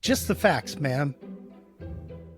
Just the facts, ma'am.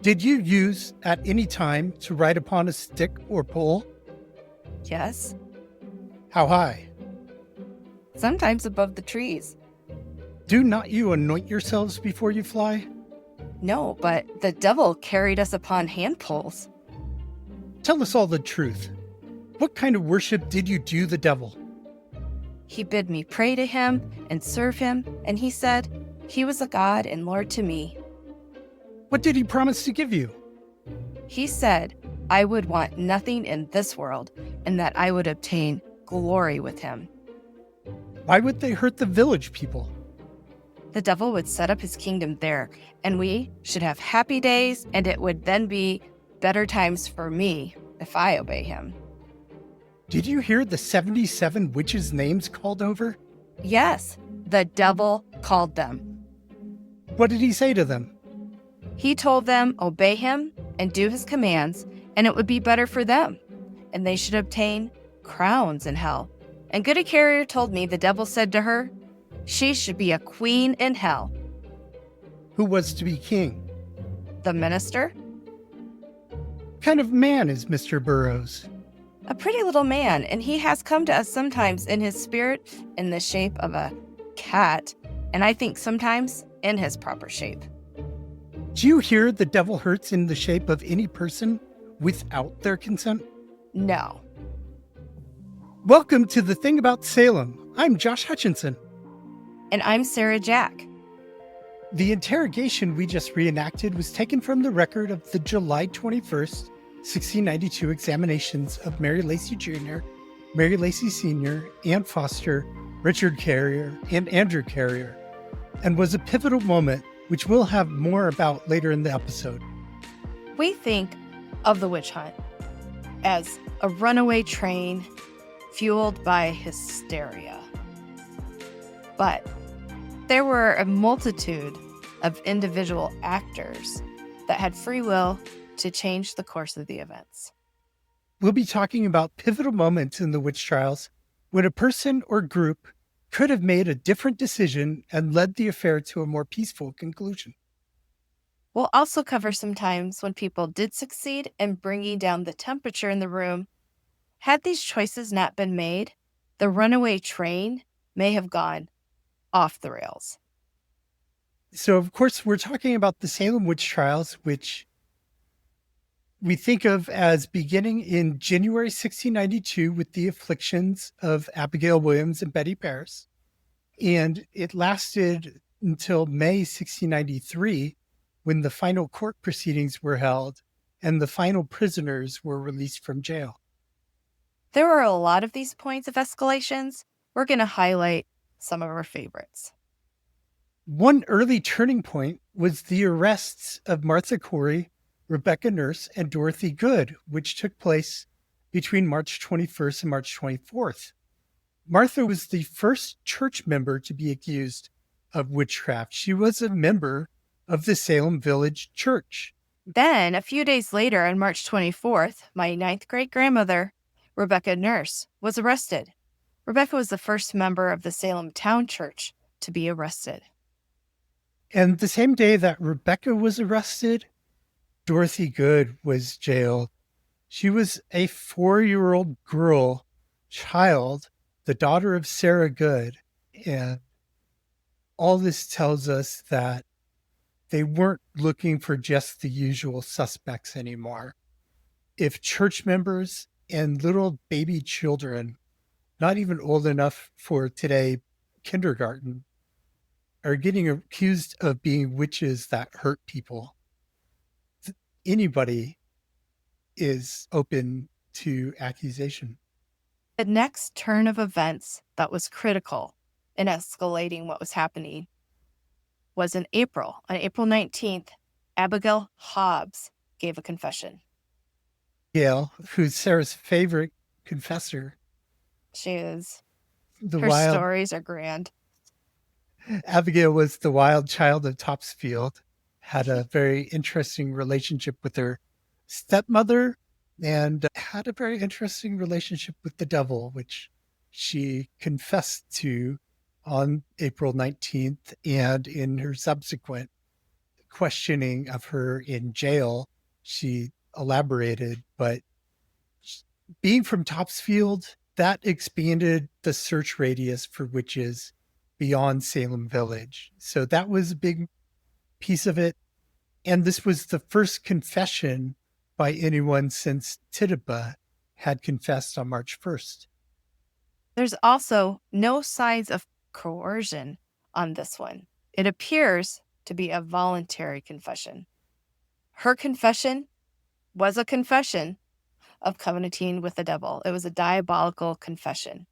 Did you use at any time to ride upon a stick or pole? Yes, How high? sometimes above the trees. Do not you anoint yourselves before you fly? No, but the devil carried us upon handpoles. Tell us all the truth. What kind of worship did you do the devil? He bid me pray to him and serve him, and he said he was a God and Lord to me. What did he promise to give you? He said I would want nothing in this world and that I would obtain glory with him. Why would they hurt the village people? The devil would set up his kingdom there, and we should have happy days, and it would then be better times for me if I obey him. Did you hear the 77 witches' names called over? Yes, the devil called them. What did he say to them? He told them, obey him and do his commands, and it would be better for them, and they should obtain crowns in hell. And Goody Carrier told me the devil said to her, she should be a queen in hell. Who was to be king? The minister? What kind of man is Mr. Burroughs? A pretty little man, and he has come to us sometimes in his spirit in the shape of a cat, and I think sometimes in his proper shape. Do you hear the devil hurts in the shape of any person without their consent? No. Welcome to The Thing About Salem. I'm Josh Hutchinson. And I'm Sarah Jack. The interrogation we just reenacted was taken from the record of the July 21st, 1692 examinations of Mary Lacey Jr., Mary Lacey Sr., Ann Foster, Richard Carrier, and Andrew Carrier, and was a pivotal moment which we'll have more about later in the episode. We think of the witch hunt as a runaway train fueled by hysteria. But there were a multitude of individual actors that had free will to change the course of the events. We'll be talking about pivotal moments in the witch trials when a person or group could have made a different decision and led the affair to a more peaceful conclusion. We'll also cover some times when people did succeed in bringing down the temperature in the room. Had these choices not been made, the runaway train may have gone off the rails. So, of course, we're talking about the Salem witch trials, which we think of as beginning in January 1692 with the afflictions of Abigail Williams and Betty Paris. And it lasted until May 1693 when the final court proceedings were held and the final prisoners were released from jail. There were a lot of these points of escalations. We're going to highlight some of our favorites. One early turning point was the arrests of Martha Corey, Rebecca Nurse, and Dorothy Good, which took place between March 21st and March 24th. Martha was the first church member to be accused of witchcraft. She was a member of the Salem Village Church. Then, a few days later, on March 24th, my ninth great-grandmother, Rebecca Nurse, was arrested. Rebecca was the first member of the Salem Town Church to be arrested. And the same day that Rebecca was arrested, Dorothy Good was jailed. She was a 4-year-old child, the daughter of Sarah Good. And all this tells us that they weren't looking for just the usual suspects anymore. If church members and little baby children, not even old enough for today, kindergarten, are getting accused of being witches that hurt people, anybody is open to accusation. The next turn of events that was critical in escalating what was happening was in April. On April 19th, Abigail Hobbs gave a confession. Gail, who's Sarah's favorite confessor. She is. The Her wild stories are grand. Abigail was the wild child of Topsfield, had a very interesting relationship with her stepmother, and had a very interesting relationship with the devil, which she confessed to on April 19th and in her subsequent questioning of her in jail, she elaborated, but being from Topsfield, that expanded the search radius for witches beyond Salem Village. So that was a big piece of it. And this was the first confession by anyone since Tituba had confessed on March 1st. There's also no signs of coercion on this one. It appears to be a voluntary confession. Her confession was a confession of covenanting with the devil. It was a diabolical confession.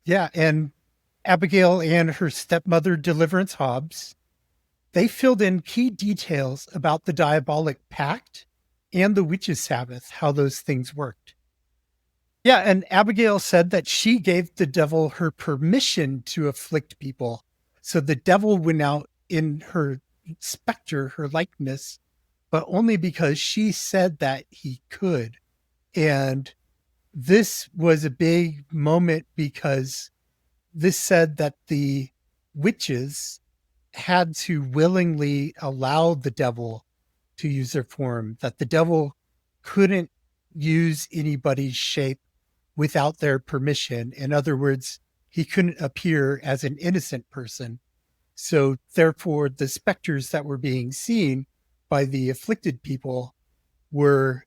Yeah, and Abigail and her stepmother, Deliverance Hobbs, they filled in key details about the diabolic pact and the witches' Sabbath, how those things worked. Yeah, and Abigail said that she gave the devil her permission to afflict people. So the devil went out in her specter, her likeness, but only because she said that he could. And this was a big moment because this said that the witches had to willingly allow the devil to use their form, that the devil couldn't use anybody's shape without their permission. In other words, he couldn't appear as an innocent person. So therefore, the specters that were being seen by the afflicted people were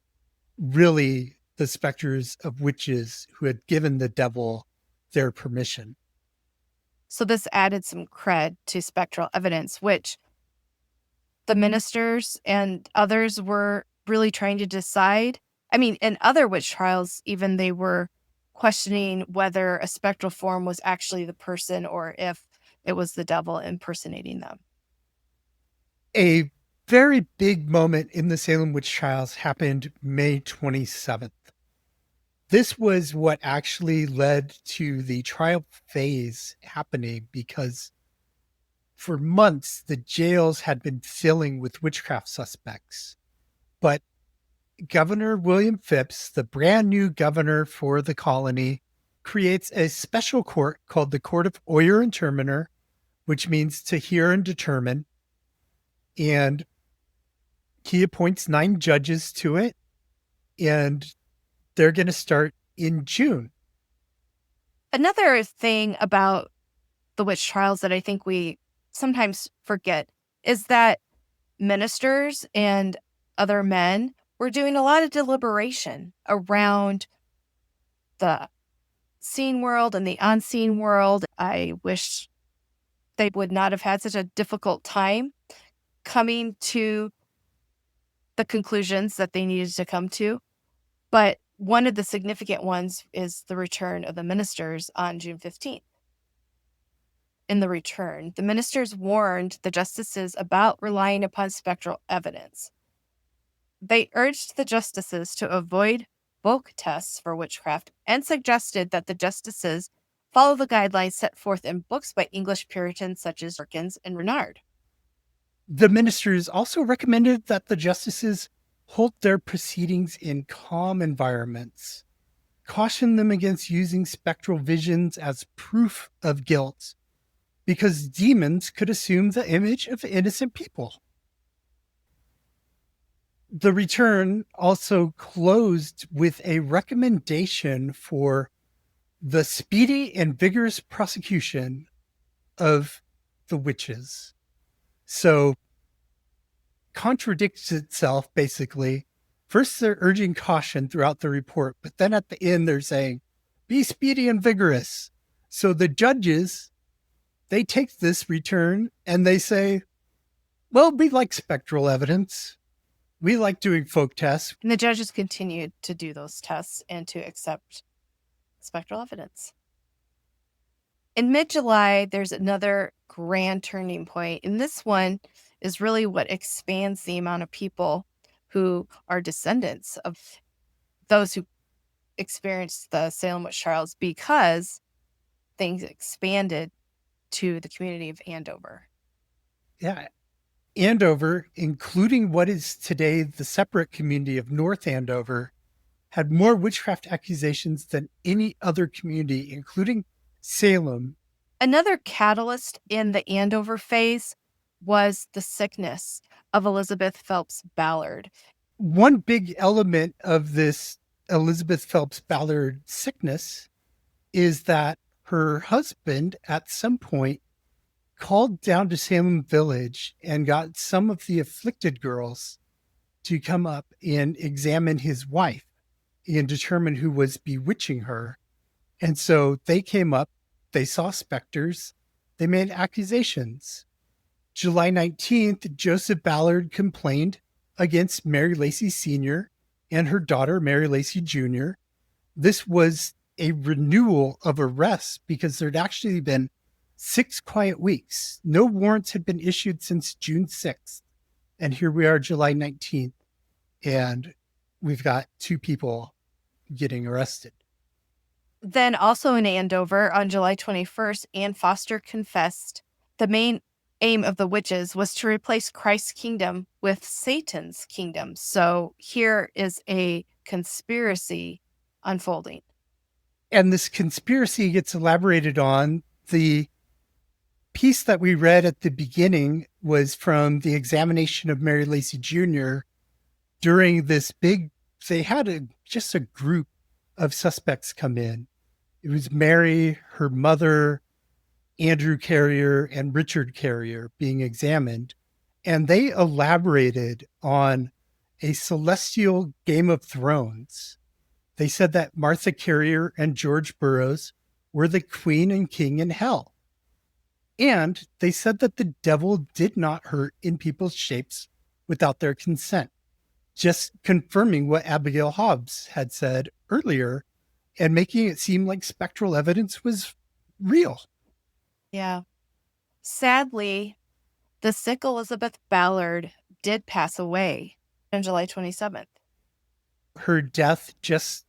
really the specters of witches who had given the devil their permission. So this added some cred to spectral evidence, which the ministers and others were really trying to decide. I mean, in other witch trials, even they were questioning whether a spectral form was actually the person or if it was the devil impersonating them. A very big moment in the Salem witch trials happened May 27th. This was what actually led to the trial phase happening because for months the jails had been filling with witchcraft suspects. But Governor William Phips, the brand new governor for the colony, creates a special court called the Court of Oyer and Terminer, which means to hear and determine. And he appoints 9 judges to it, and they're going to start in June. Another thing about the witch trials that I think we sometimes forget is that ministers and other men were doing a lot of deliberation around the seen world and the unseen world. I wish they would not have had such a difficult time coming to the conclusions that they needed to come to. But one of the significant ones is the return of the ministers on June 15th. In the return, the ministers warned the justices about relying upon spectral evidence. They urged the justices to avoid bulk tests for witchcraft and suggested that the justices follow the guidelines set forth in books by English Puritans such as Perkins and Renard. The ministers also recommended that the justices hold their proceedings in calm environments, cautioned them against using spectral visions as proof of guilt, because demons could assume the image of innocent people. The return also closed with a recommendation for the speedy and vigorous prosecution of the witches. So, contradicts itself basically. First, they're urging caution throughout the report, but then at the end, they're saying, be speedy and vigorous. So the judges, they take this return and they say, well, we like spectral evidence. We like doing folk tests. And the judges continued to do those tests and to accept spectral evidence. In mid-July, there's another grand turning point, and this one is really what expands the amount of people who are descendants of those who experienced the Salem witch trials, because things expanded to the community of Andover. Yeah. Andover, including what is today the separate community of North Andover, had more witchcraft accusations than any other community, including Salem. Another catalyst in the Andover phase was the sickness of Elizabeth Phelps Ballard. One big element of this Elizabeth Phelps Ballard sickness is that her husband at some point called down to Salem Village and got some of the afflicted girls to come up and examine his wife and determine who was bewitching her. And so they came up, they saw specters, they made accusations. July 19th, Joseph Ballard complained against Mary Lacey Sr. and her daughter, Mary Lacey Jr. This was a renewal of arrests because there'd actually been 6 quiet weeks. No warrants had been issued since June 6th. And here we are, July 19th, and we've got 2 people getting arrested. Then also in Andover on July 21st, Anne Foster confessed the main aim of the witches was to replace Christ's kingdom with Satan's kingdom. So here is a conspiracy unfolding. And this conspiracy gets elaborated on. The piece that we read at the beginning was from the examination of Mary Lacey Jr. during this big, they had just a group of suspects come in. It was Mary, her mother, Andrew Carrier, and Richard Carrier being examined. And they elaborated on a celestial Game of Thrones. They said that Martha Carrier and George Burroughs were the queen and king in hell. And they said that the devil did not hurt in people's shapes without their consent, just confirming what Abigail Hobbs had said earlier and making it seem like spectral evidence was real. Yeah. Sadly, the sick Elizabeth Ballard did pass away on July 27th. Her death just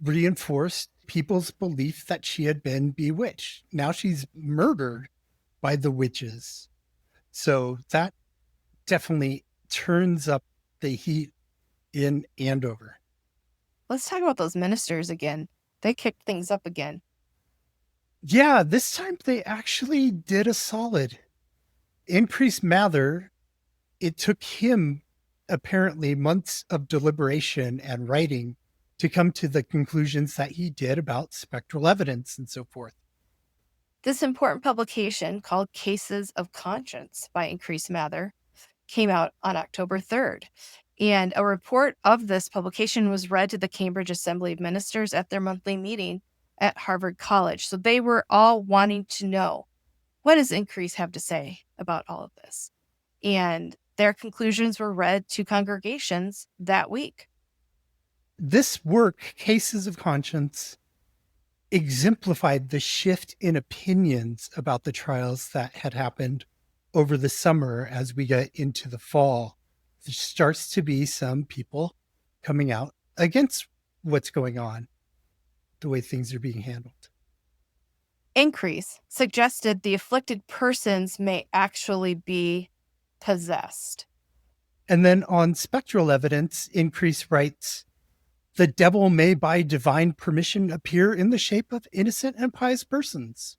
reinforced people's belief that she had been bewitched. Now she's murdered by the witches. So that definitely turns up the heat in Andover. Let's talk about those ministers again. They kicked things up again. Yeah, this time they actually did a solid. Increase Mather, it took him apparently months of deliberation and writing to come to the conclusions that he did about spectral evidence and so forth. This important publication, called Cases of Conscience by Increase Mather, came out on October 3rd. And a report of this publication was read to the Cambridge Assembly of Ministers at their monthly meeting at Harvard College. So they were all wanting to know, what does Increase have to say about all of this? And their conclusions were read to congregations that week. This work, Cases of Conscience, exemplified the shift in opinions about the trials that had happened over the summer as we get into the fall. There starts to be some people coming out against what's going on, the way things are being handled. Increase suggested the afflicted persons may actually be possessed. And then on spectral evidence, Increase writes, the devil may by divine permission appear in the shape of innocent and pious persons.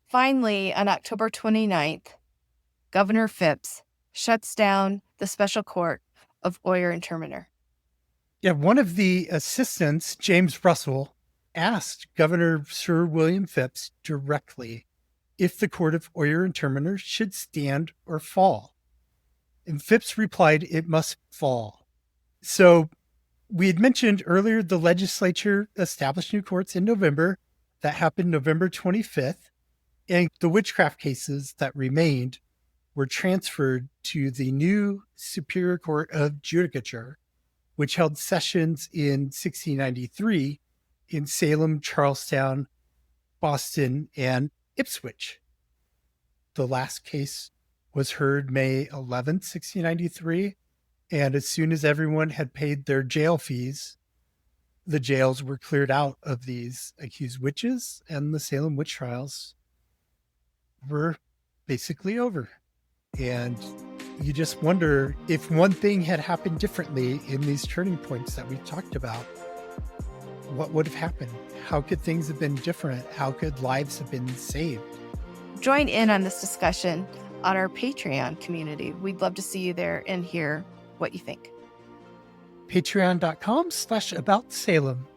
Finally, on October 29th, Governor Phips shuts down the special court of Oyer and Terminer. Yeah, one of the assistants, James Russell, asked Governor Sir William Phips directly if the court of Oyer and Terminer should stand or fall. And Phips replied, it must fall. So we had mentioned earlier the legislature established new courts in November. That happened November 25th. And the witchcraft cases that remained were transferred to the new Superior Court of Judicature, which held sessions in 1693 in Salem, Charlestown, Boston, and Ipswich. The last case was heard May 11th, 1693, and as soon as everyone had paid their jail fees, the jails were cleared out of these accused witches, and the Salem witch trials were basically over. And you just wonder if one thing had happened differently in these turning points that we talked about, what would have happened? How could things have been different? How could lives have been saved? Join in on this discussion on our Patreon community. We'd love to see you there and hear what you think. Patreon.com/aboutsalem.